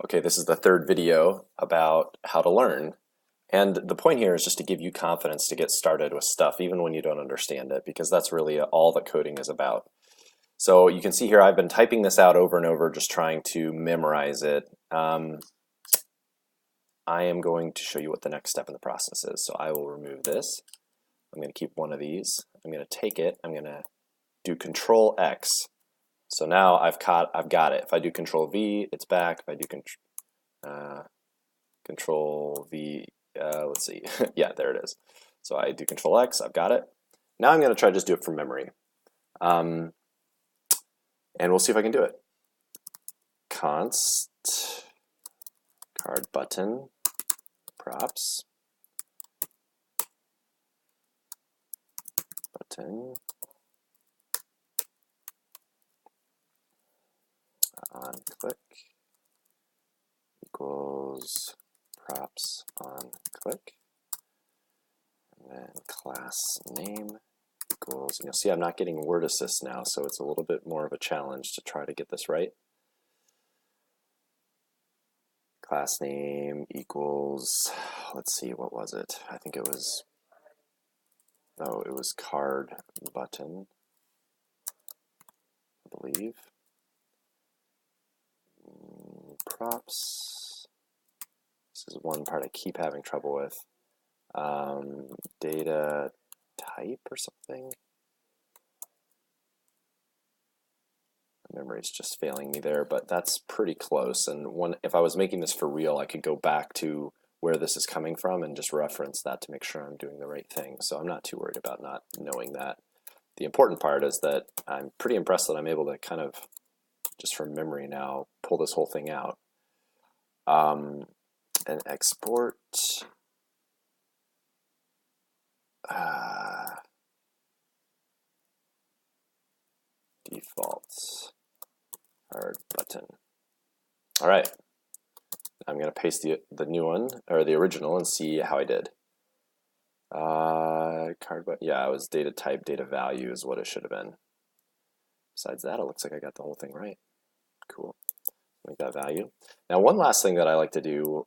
Okay, this is the third video about how to learn. And the point here is just to give you confidence to get started with stuff, even when you don't understand it, because that's really all that coding is about. So you can see here, I've been typing this out over and over, just trying to memorize it. I am going to show you what the next step in the process is. So I will remove this. I'm going to keep one of these. I'm going to take it. I'm going to do Control X. So now I've got it. If I do Control V, it's back. If I do Control V, let's see. Yeah, there it is. So I do Control X, I've got it. Now I'm going to try to just do it from memory. And we'll see if I can do it. Const card button props button on click equals props on click, and then class name equals, and you'll see I'm not getting word assist now, so it's a little bit more of a challenge to try to get this right. Class name equals, let's see, what was it? I think it was, no, it was card button, I believe. Props. This is one part I keep having trouble with. Data type or something. My memory's just failing me there, but that's pretty close. And if I was making this for real, I could go back to where this is coming from and just reference that to make sure I'm doing the right thing. So I'm not too worried about not knowing that. The important part is that I'm pretty impressed that I'm able to kind of, just from memory now, pull this whole thing out. And export default card button. All right, I'm going to paste the new one, or the original, and see how I did. Card button, yeah, it was data type, data value is what it should have been. Besides that, it looks like I got the whole thing right. Cool. Make that value. Now, one last thing that I like to do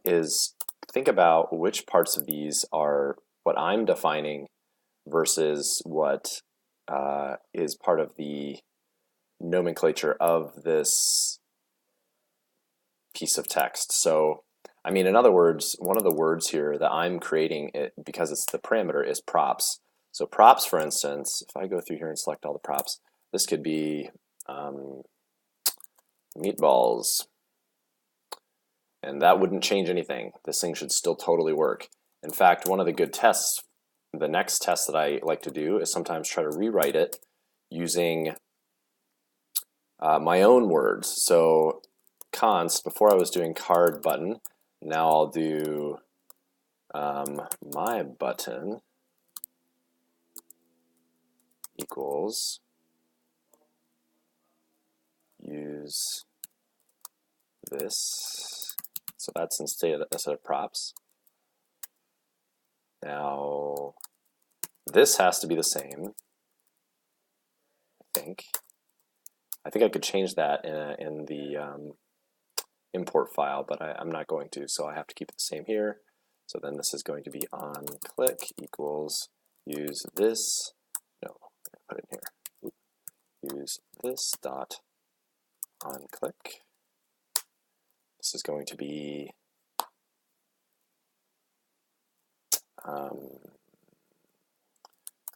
is think about which parts of these are what I'm defining versus what is part of the nomenclature of this piece of text. So, I mean, in other words, one of the words here that I'm creating, because it's the parameter, is props. So props, for instance, if I go through here and select all the props, this could be meatballs. And that wouldn't change anything. This thing should still totally work. In fact, one of the good tests, the next test that I like to do is sometimes try to rewrite it using my own words. So const, before I was doing card button, now I'll do my button equals use this. So that's instead of props. Now this has to be the same, I think. I think I could change that in the import file, but I'm not going to, so I have to keep it the same here. So then this is going to be on click equals use this, no, put it in here. Use this dot on click. This is going to be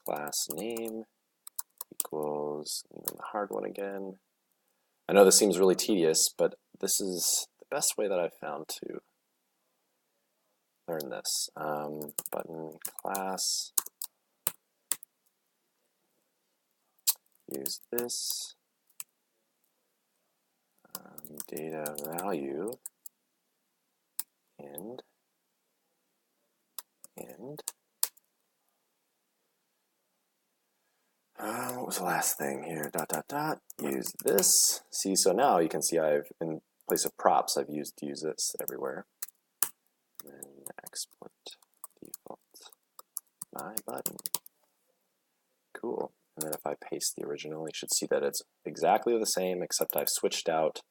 class name equals, and then the hard one again. I know this seems really tedious, but this is the best way that I've found to learn this. Button class, use this, data value, and what was the last thing here? Dot dot dot. Use this. See, so now you can see I've, in place of props, I've used use this everywhere. And then export default my button. Cool. And then if I paste the original, you should see that it's exactly the same, except I've switched out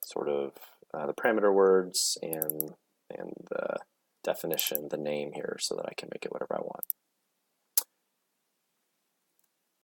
sort of the parameter words and the definition, the name here, so that I can make it whatever I want.